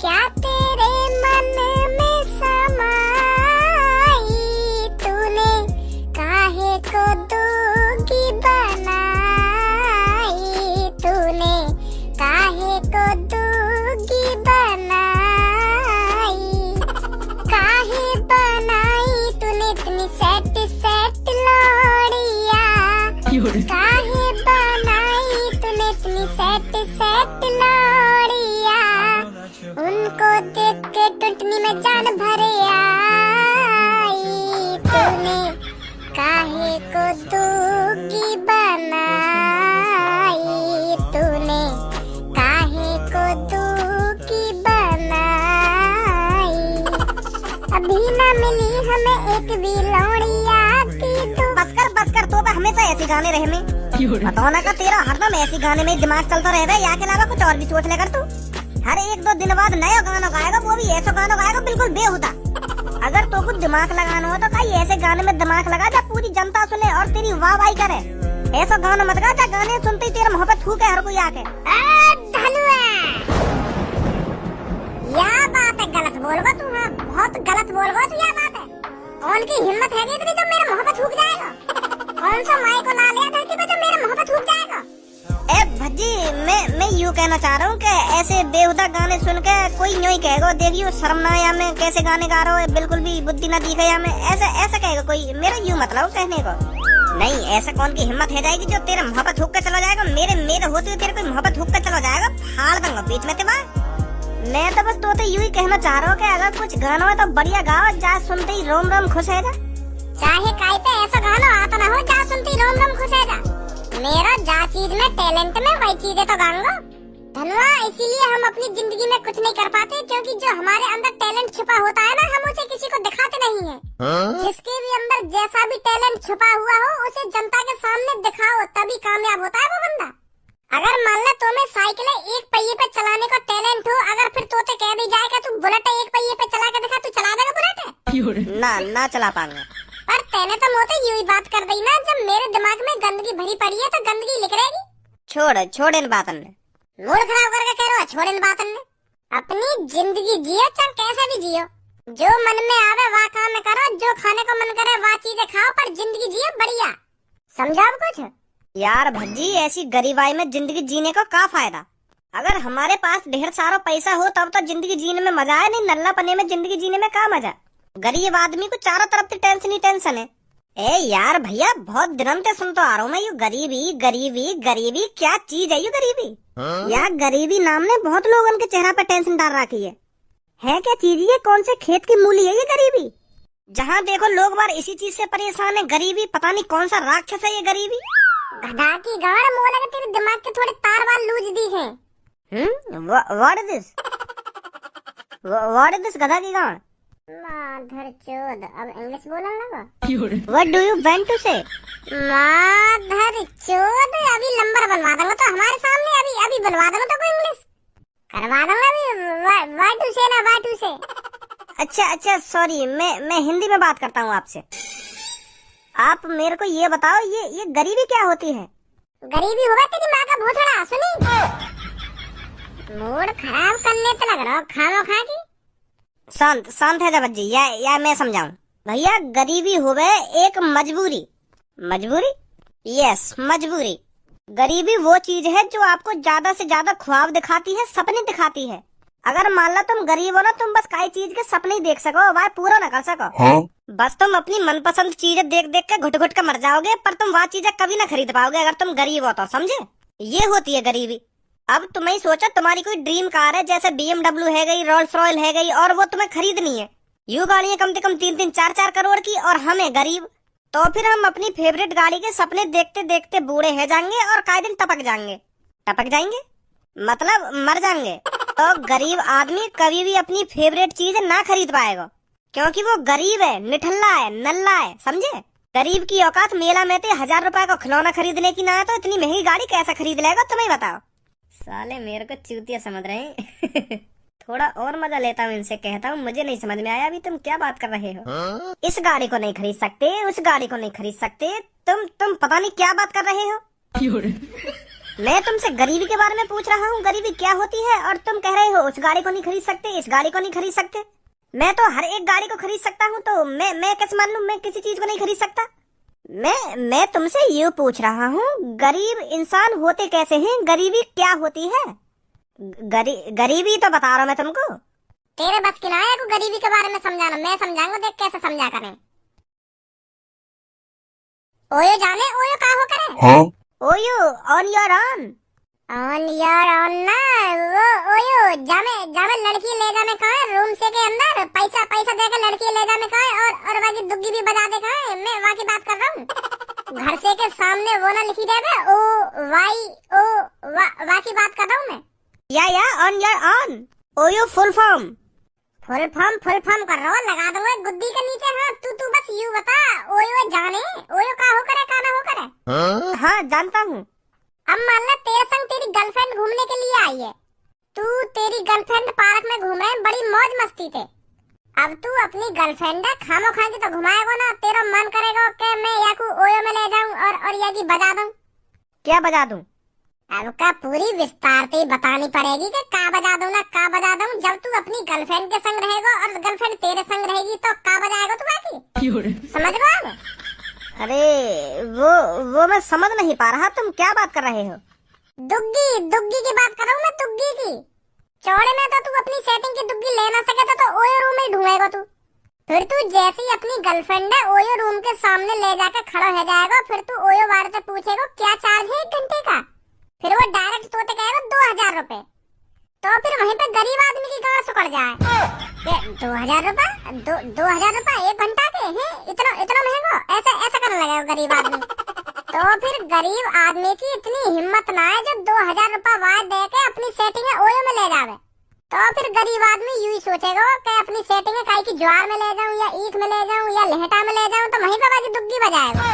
क्या तेरे मन में समाई तूने काहे को दोगी बनाई तूने काहे को दोगी बनाई काहे बनाई तूने इतनी सेट सेट लोड़िया काहे बनाई तूने इतनी सेट सेट लोड़िया उनको देख के टुटनी में जान भरे आई तूने काहे को दोगी बनाई तूने काहे को दोगी बनाई अभी ना मिली हमें एक भी लौड़िया की तो बस कर तो हमेशा ऐसे गाने रहे में बताना का तेरा हरदम ऐसे गाने में दिमाग चलता रहे या के अलावा कुछ और भी सोच ले कर तू हर एक दो दिन बाद नया गाना गाएगा वो भी ऐसा गाना गाएगा बिल्कुल बेहुदा। अगर तो कुछ दिमाग लगाना हो तो कहीं ऐसे गाने में दिमाग लगा जा पूरी जनता सुने और तेरी वाह वाही करे। ऐसा गाना मत गा जा गाने सुनते ही तेरा मोहब्बत थूके हर कोई आके। या बात है गलत बोलगा तू बहुत गलत बोलगा तू या बात है कौन की हिम्मत है इतनी जो मेरा मोहब्बत थूक जाएगा कौन सा माई को ला लिया धरती पे जो मेरा मोहब्बत थूक जाएगा। ए भज्जी मैं यूँ कहना चाह रहा हूँ कि ऐसे बेहुदा गाने सुन के कोई यूँ ही कहेगा देखियो शर्म ना या मैं कैसे गाने गा रहा हूँ बिल्कुल भी बुद्धि ना दिखे या मैं ऐसा कहेगा कोई मेरा यूँ मतलब कहने को नहीं ऐसा कौन की हिम्मत है जाएगी जो तेरा मोहब्बत थूक कर चला जाएगा मेरे होते हुए तेरे कोई मोहब्बत थूक कर चला जाएगा फाड़ दूंगा बीच में तेरा। मैं तो बस तो यूँ ही कहना चाह रहा हूँ कि अगर कुछ गाना हो तो बढ़िया गाओ जा सुनते ही रोम रोम खुश है जा चाहे काई पे ऐसा गाना आता ना हो जा सुनते ही रोम रोम खुश है जा मेरा जा चीज में टैलेंट में वही चीजें तो गाऊंगा धनवा। इसीलिए हम अपनी जिंदगी में कुछ नहीं कर पाते क्योंकि जो हमारे अंदर टैलेंट छुपा होता है ना हम उसे किसी को दिखाते नहीं है। जिसके भी अंदर जैसा भी टैलेंट छुपा हुआ हो उसे जनता के सामने दिखाओ तभी कामयाब होता है वो बंदा। अगर मान ले तुम्हें साइकिल एक पहिए पे चलाने का टैलेंट हो अगर फिर तोते कह दी जाए कि तू बुलेट एक पहिए पे चला के दिखा तू चला देगा बुलेट ना चला पाऊंगा। पर तेने तो मोते यूं ही बात कर दी ना जब मेरे दिमाग में गंदगी भरी पड़ी है तो गंदगी लिख रहेगी। छोड़ इन बातन ने मूड खराब करके कह रहा छोड़ इन बातन ने अपनी जिंदगी जियो चाहे कैसे भी जियो जो मन में आवे वह काम करो जो खाने को मन करे वह चीजें खाओ पर जिंदगी जियो बढ़िया समझाओ कुछ। यार भज्जी ऐसी गरीबाई में जिंदगी जीने को क्या फायदा अगर हमारे पास ढेर सारा पैसा हो तब तो जिंदगी जीने में मजा है नहीं नल्ला पने में जिंदगी जीने में क्या मजा। गरीब आदमी को चारों तरफ से टेंशन ही टेंशन है। ए यार भैया बहुत दिनों से सुनता आ रहा हूँ मैं ये गरीबी क्या चीज है ये गरीबी यार गरीबी नाम ने बहुत लोगों के चेहरा पे टेंशन डाल रखी है क्या चीज ये कौन से खेत की मूली है ये गरीबी जहाँ देखो लोग बार इसी चीज से परेशान है गरीबी पता नहीं कौन सा राक्षस है ये गरीबी गधा की गाड़ मोला के तेरे दिमाग के थोड़े तार वाल लूज दिखे। व्हाट इज दिस गधा की गाड़ माधर चोद अब इंग्लिश बोलने लगा। What do you want to say? माधर चोद अभी नंबर बनवा दूंगा तो हमारे सामने अभी बनवा दूंगा तो कोई इंग्लिश करवा दूंगा अभी what to say ना what to say। अच्छा सॉरी मैं हिंदी में बात करता हूँ आपसे। आप मेरे को ये बताओ ये गरीबी क्या होती है। गरीबी होगा तेरी माँ का भोसड़ा सुनी मूड खराब करने तो लग रहा हो खामो खा की शांत है जबज्जी या मैं समझाऊं भैया गरीबी होवे एक मजबूरी यस मजबूरी। गरीबी वो चीज है जो आपको ज्यादा से ज्यादा ख्वाब दिखाती है सपने दिखाती है। अगर मान लो तुम गरीब हो ना तुम बस काई चीज के सपने ही देख सको वह पूरा न कर सको बस तुम अपनी मनपसंद चीजें देख देख के घुट घुट के मर जाओगे पर तुम वह चीजें कभी ना खरीद पाओगे अगर तुम गरीब हो तो समझे ये होती है गरीबी। अब तुम्हें ही सोचो तुम्हारी कोई ड्रीम कार है जैसे BMW है गई रोल्स रॉयल है गई और वो तुम्हें खरीदनी है यूँ गाड़ियाँ कम से कम 3-3 4-4 करोड़ की और हमें गरीब तो फिर हम अपनी फेवरेट गाड़ी के सपने देखते देखते बूढ़े है जाएंगे और काई दिन टपक जाएंगे मतलब मर जाएंगे। तो गरीब आदमी कभी भी अपनी फेवरेट चीज ना खरीद पाएगा क्योंकि वो गरीब है निठल्ला है नल्ला है समझे। गरीब की औकात मेला में तो 1000 रुपए का खिलौना खरीदने की ना है तो इतनी महंगी गाड़ी कैसा खरीद लेगा तुम्हें बताओ। साले मेरे को चूतिया समझ रहे हैं थोड़ा और मजा लेता हूँ इनसे कहता हूँ मुझे नहीं समझ में आया अभी तुम क्या बात कर रहे हो। इस गाड़ी को नहीं खरीद सकते उस गाड़ी को नहीं खरीद सकते तुम पता नहीं क्या बात कर रहे हो। मैं तुमसे गरीबी के बारे में पूछ रहा हूँ, गरीबी क्या होती है, और तुम कह रहे हो उस गाड़ी को नहीं खरीद सकते, इस गाड़ी को नहीं खरीद सकते। मैं तो हर एक गाड़ी को खरीद सकता हूँ, तो मैं कैसे मान लूँ मैं किसी चीज को नहीं खरीद सकता। मैं तुमसे यूँ पूछ रहा हूँ, गरीब इंसान होते कैसे हैं, गरीबी क्या होती है? गरीबी तो बता रहा हूँ मैं तुमको। तेरे बस की ना है को गरीबी के बारे में समझाना, मैं समझाऊंगा, देख कैसे समझा करें। ओयो जाने ओयो का हो करे? हाँ? OYO on your on. On your on ना, वो ओयो जामे जामे लड़की ले जाने कहा है रूम से के अंदर, पैसा पैसा देकर लड़की ले जाने कहा है, और बाकी दुग्गी भी बजा दे कहा है। मैं वहाँ की बात कर रहा हूँ। घर से के सामने वो ना लिखी देगा ओ वाई ओ वहाँ की बात कर रहा हूँ मैं। या on your on. OYO full form कर रहा हूँ, लगा दूंगा गुद्दी के नीचे। हाँ तू बस यूँ बता, ओयो जाने ओयो का हो करे का ना हो करे? हाँ जानता हूँ। अब मान ला तेरे संग तेरी गर्लफ्रेंड घूमने के लिए आई है, तू तेरी गर्लफ्रेंड पार्क में घूम रहे हैं, बड़ी मौज मस्ती थे। अब तू अपनी गर्लफ्रेंड है खामो खा के तो घुमाएगा ना, तेरा मन करेगा कि मैं याकू ओयो में ले जाऊं और याकी बजा दूं। क्या बजा दूं? अब का पूरी विस्तार से बतानी पड़ेगी कि का बजा दूं ना का बजा दूं। जब तू अपनी गर्लफ्रेंड के संग रहेगा और गर्लफ्रेंड तेरे संग रहेगी तो का बजाएगा तू बाकी? समझ लो अब? अरे वो मैं समझ नहीं पा रहा, तुम क्या बात कर रहे हो? दुग्गी की बात कर रहा हूँ मैं, दुग्गी की। चौड़े में तो तू अपनी सेटिंग की दुग्गी ले ना सके तो ओयो रूम में ढूंढेगा तू। फिर तू जैसे ही अपनी गर्लफ्रेंड है ओयो रूम के सामने ले जाकर खड़ा हो जाएगा, फिर तू ओयो वाले से पूछेगा क्या चार्ज है 1 घंटे का, फिर वो डायरेक्ट तोते कहेगा 2000 रुपए। तो फिर वहीं पे गरीब आदमी की गांड सुकड़ जाए। 2000 रुपए 2000 रुपए 1 घंटा के हैं, इतना महंगा? ऐसा करने लगेगा गरीब आदमी। तो फिर गरीब आदमी की इतनी हिम्मत ना है जो 2000 रुपए वाय दे के अपनी सेटिंग ओयो में ले जावे। तो फिर गरीब आदमी यूं ही सोचेगा कि अपनी सेटिंग काई की ज्वार में ले जाऊं या ईख में ले जाऊं या लहटा में ले जाऊं, तो वहीं पे बाकी दुग्गी बजाएगा।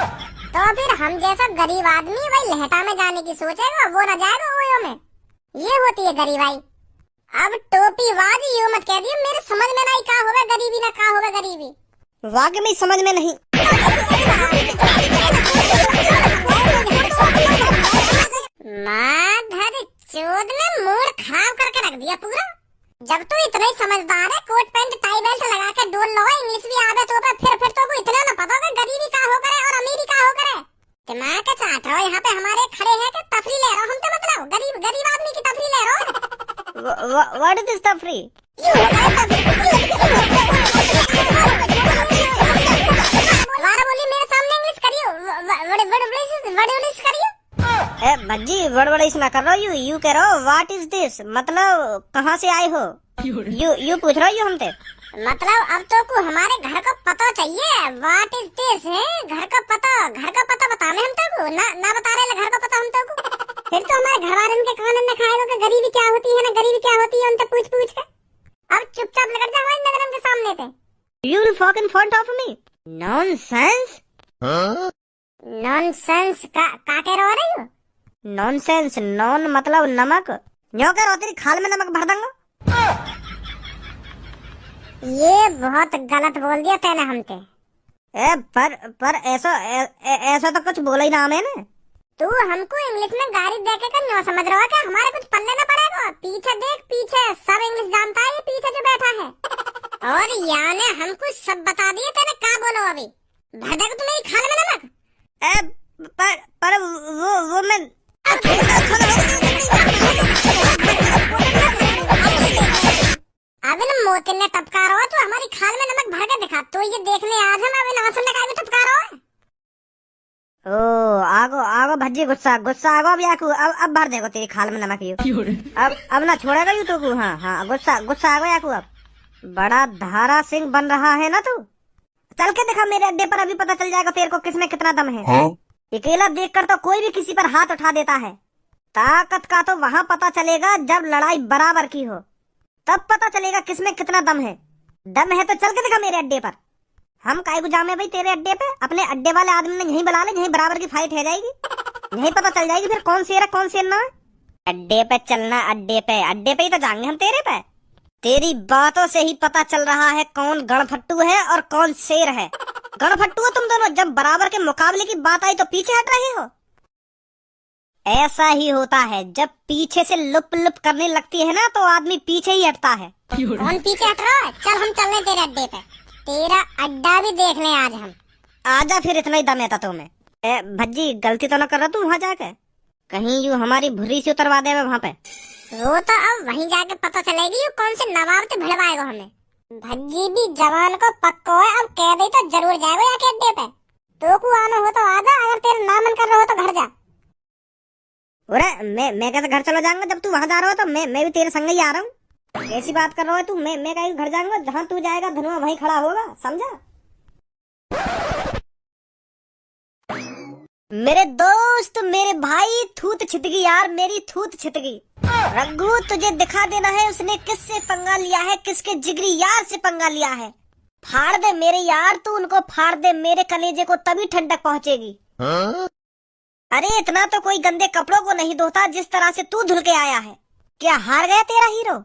तो फिर हम जैसा गरीब आदमी वही लहटा में जाने की सोचेगा, वो न जाएगा ओयो में। ये होती है गरीबाई। अब टोपी वाजी यूं मत कह दियो, मेरे समझ में नहीं का होवे गरीबी ना का होवे गरीबी। वाकई में समझ में नहीं। माधर चोद ने मूड खराब करके रख दिया पूरा। जब तू इतना ही समझदार है, कोट पैंट टाई बेल्ट लगा के डोल लो, इंग्लिश भी आवे तो फिर तो को इतना ना पता होगा गरीबी का हो करे और अमीरी का हो करे। दिमाग के चाट रहो, यहाँ पे हमारे खड़े हैं कि तफरी ले रहो, हम तो मतलब गरीब आदमी की तफरी ले रहो। What is this तफरी? बोली मेरे सामने इंग्लिश करियो, वर्ड करियो। भज्जी बड़बड़ाइश ना कर रहो, यू कह रहो व्हाट इज दिस, मतलब कहाँ से आए हो? यू पूछ रहे हो यू हमसे? मतलब अब तो को हमारे घर का पता चाहिए। व्हाट इज दिस है घर का पता बताने हम तो ना बता रहे घर का पता हम तो को। फिर तो हमारे घर वाले के कान में खाएगा कि गरीबी क्या होती है ना गरीबी क्या होती है, उनसे पूछ के। अब चुपचाप लग जा हमारी नजर के सामने पे। You will fuck in front of me? Nonsense? Nonsense का कह रही हो? नॉनसेंस नॉन मतलब नमक, न्यो कह रहा तेरी खाल में नमक भर दूंगा। ये बहुत गलत बोल दिया तैने हमसे। पर ऐसा तो कुछ बोला ही ना मैंने। तू हमको इंग्लिश में गाड़ी देके कर न्यो समझ रहा है कि हमारे कुछ पल्ले ना पड़ेगा? पीछे देख, पीछे सब इंग्लिश जानता है, ये पीछे जो बैठा है। और याने हमको सब बता दिए तेने क्या बोलो अभी। भर देगा तू मेरी खाल में नमक? पर वो मैं अभी मोतिन ने टपका रहा तो हमारी खाल में नमक भर के दिखा, तो ये देखने आज हम अभी नासन ने का भी टपका रहा है। ओ आगो भज्जी गुस्सा आगो अब याकू अब भर देगो तेरी खाल में नमक यू। अब ना छोड़ेगा यू तो को। हाँ गुस्सा आगो याकू। अब बड़ा धारा सिंह बन रहा है ना तू। चल के देखा मेरे अड्डे पर, अभी पता चल जाएगा तेरे को किसमें कितना दम है। हाँ? अकेला देखकर तो कोई भी किसी पर हाथ उठा देता है। ताकत का तो वहाँ पता चलेगा जब लड़ाई बराबर की हो, तब पता चलेगा किसमें कितना दम है। दम है तो चल के देखा मेरे अड्डे पर। हम काहे को जामे भाई तेरे अड्डे पे? अपने अड्डे वाले आदमी ने यहीं बुला ले, यहीं बराबर की फाइट हो जाएगी, यहीं पता चल जाएगी फिर कौन शेर है कौन शेर ना है। अड्डे पे चलना, अड्डे पे ही तो जाएंगे हम तेरे पे। तेरी बातों से ही पता चल रहा है कौन गणफट्टू है और कौन शेर है। गणफट्टू हो तुम दोनों, जब बराबर के मुकाबले की बात आई तो पीछे हट रहे हो। ऐसा ही होता है, जब पीछे से लुप लुप करने लगती है ना तो आदमी पीछे ही हटता है। कौन पीछे हट रहा है? चल हम चल रहे तेरे अड्डे पे, तेरा अड्डा भी देख लें आज हम। आजा फिर, इतना ही दम है तुम्हें। भज्जी गलती तो न कर रहा तू वहाँ जाके? कहीं यूँ हमारी भुर्री से उतरवा दे वहाँ पे। वो तो अब वहीं जाके पता चलेगी यू कौन से नवाब से भिड़वाएगा हमें। भज्जी भी जवान को पक्को है, अब कह दे तो जरूर जाएगा जाके अड्डे पे। तो को आना हो तो आजा, अगर तेरा ना मन कर रहा हो तो घर जा। अरे मैं कैसे घर चला जाऊंगा? जब तू वहाँ जा रहा हो तो मैं भी तेरे संग ही आ रहा हूँ। कैसी बात कर रहा है तू? मैं कहीं घर जाऊंगा? जहाँ तू जाएगा धनुआ वहीं खड़ा होगा, समझा? मेरे दोस्त, मेरे भाई, थूत छिटगी यार, मेरी थूत छिटगी। रघु तुझे दिखा देना है उसने किससे पंगा लिया है, किसके जिगरी यार से पंगा लिया है। फाड़ दे मेरे यार, तू उनको फाड़ दे, मेरे कलेजे को तभी ठंडक पहुंचेगी। अरे इतना तो कोई गंदे कपड़ों को नहीं धोता जिस तरह से तू धुल के आया है। क्या हार गया तेरा हीरो?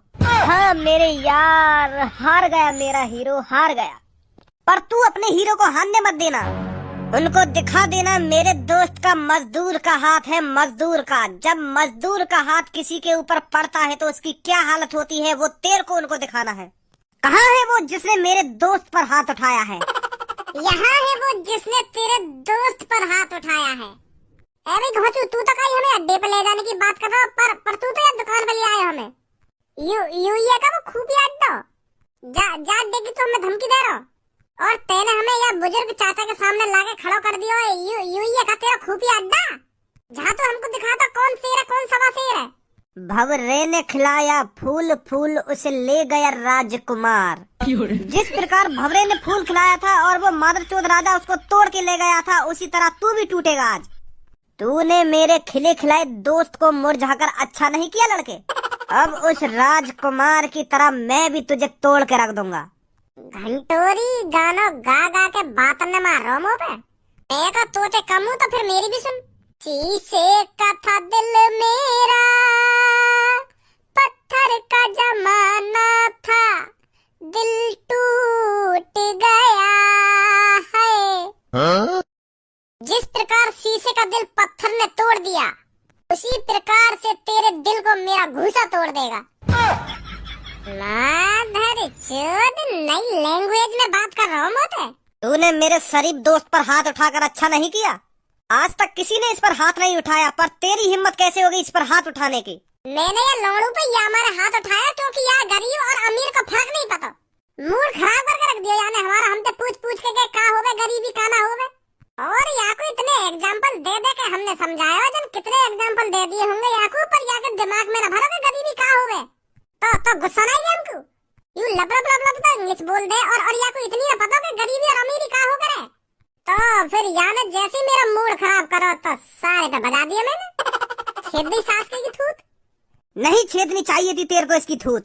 हाँ मेरे यार, हार गया मेरा हीरो, हार गया। पर तू अपने हीरो को हारने मत देना, उनको दिखा देना मेरे दोस्त का मजदूर का हाथ है, मजदूर का। जब मजदूर का हाथ किसी के ऊपर पड़ता है तो उसकी क्या हालत होती है, वो तेरे को उनको दिखाना है। कहाँ है वो जिसने मेरे दोस्त पर हाथ उठाया है? यहाँ है वो जिसने तेरे दोस्त पर हाथ उठाया है। अरे घोचू, तू तो कहीं हमें अड्डे पे ले जाने की बात कर रहा हो, पर तू तो यार दुकान पे ले आया हमें। यू ये का वो खुफिया अड्डा जा अड्डे की तो हमें धमकी दे रहा हो, और तेने हमें यह बुजुर्ग चाचा के सामने लाके खड़ा कर दिया है। यू ये का तेरा खुफिया अड्डा, जहाँ तो हमको दिखाता कौन शेर है कौन सवा शेर है। भंवरे ने खिलाया फूल फूल, उसे ले गया राजकुमार। जिस प्रकार भंवरे ने फूल खिलाया था और वो मादरचोद राजा उसको तोड़ के ले गया था, उसी तरह तू भी टूटेगा आज। तूने मेरे खिले खिलाए दोस्त को मुरझाकर अच्छा नहीं किया लड़के। अब उस राजकुमार की तरह मैं भी तुझे तोड़ के रख दूंगा। घंटोरी गानो गा गा के बातन ने मार रोमो पे। मैं का तोते कम हूँ तो फिर मेरी भी सुन। शीशे का था दिल मेरा, पत्थर का जमाना था, दिल टूट गया है। जिस प्रकार शीशे का दिल पत्थर ने तोड़ दिया, उसी प्रकार से तेरे दिल को मेरा घूसा तोड़ देगा। नई लैंग्वेज में बात कर रहा हूँ मोते। तूने मेरे शरीफ दोस्त पर हाथ उठाकर अच्छा नहीं किया। आज तक किसी ने इस पर हाथ नहीं उठाया, पर तेरी हिम्मत कैसे होगी इस पर हाथ उठाने की? मैंने ये लौड़ू पे या हमारे हाथ उठाया क्योंकि यार गरीब और अमीर का फर्क नहीं पता। मूड खराब करके रख दिया यानी हमारा। हमसे पूछ के का होवे गरीबी का ना होवे। और या को इतने एग्जाम्पल दे के हमने समझाया जन कितने एग्जाम्पल दे दिए होंगे या को, पर या के दिमाग में न भरो कि गरीबी का होवे। तो गुस्सा नहीं है हमको। यू लब तो इंग्लिश बोल दे और या को इतनी न पता कि गरीबी और अमीरी का हो करे। तो फिर याने जैसे मेरा मूड खराब करो तो सारे पे बजा दिया मैंने। छेद दी सास की थूत। नहीं छेदनी चाहिए थी तेरे को इसकी थूत।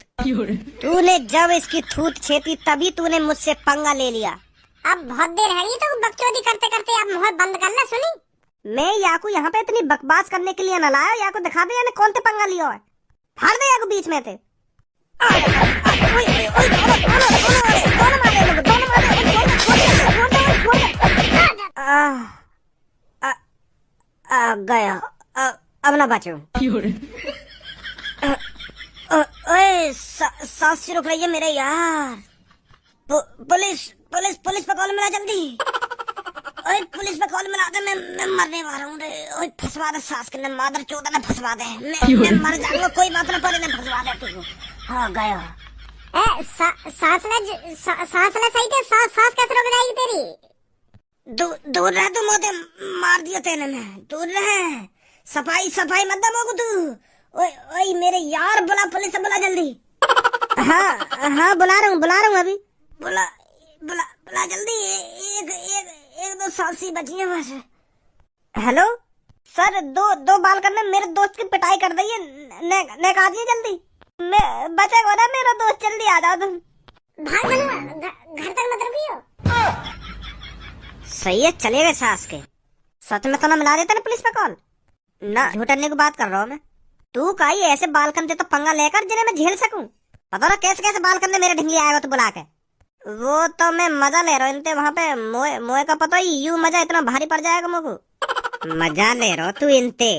तूने जब इसकी थूत छेदी तभी तूने मुझसे पंगा ले लिया। अब बहुत देर है ये तो बकचोदी करते करते अब मुंह बंद करना। सुनी, मैं याकू यहाँ पे इतनी बकवास करने के लिए न लाया। याकू दिखा दे यानी कौन ते पंगा लिया है। फाड़ दे याकू बीच में थे। गया, अब ना बचो। सांस से रुक रही है मेरे यार। पुलिस पुलिस पुलिस पे कॉल मिला जल्दी। ओए पुलिस पे कॉल मिला दे, मैं मरने वाला हूँ रे। ओए फंसवा दे सास के, मादर चोदा ने फंसवा दे। मैं मर जाऊंगा, कोई बात ना पड़े, ने फंसवा दे तू। हाँ गया। सांस ले सही थे। सांस कैसे रुक जाएगी तेरी? दूर रह तू, मोते मार दिया तेने ने। दूर रह, सफाई सफाई मत दमोगो तू। ओए ओए मेरे यार, बुला पुलिस से, बुला जल्दी। हाँ बुला रहा हूँ अभी। बुला जल्दी। एक दो सांसी बची है बस। हेलो सर, दो बालकर ने मेरे दोस्त की पिटाई कर दी है। ने कहा दिए जल्दी। मैं बचेगा ना मेरा दोस्त, जल्दी आ जाओ तुम। भाग घर तक मत रुकियो। सही है, चले गए सास के। सच में तो ना मिला देते ना पुलिस पे कॉल ना। झूठने की बात कर रहा हूँ मैं। तू काई ऐसे बालकन से तो पंगा लेकर जिन्हें मैं झेल सकूं। पता ना कैसे कैसे बालकन ने मेरे ढिंगली आएगा तो बुला के। वो तो मैं मजा ले रहा हूँ इनते वहाँ पे। मोए का पता ही, यू मजा इतना भारी पड़ जाएगा मुझको। मजा ले रहा तू इनते।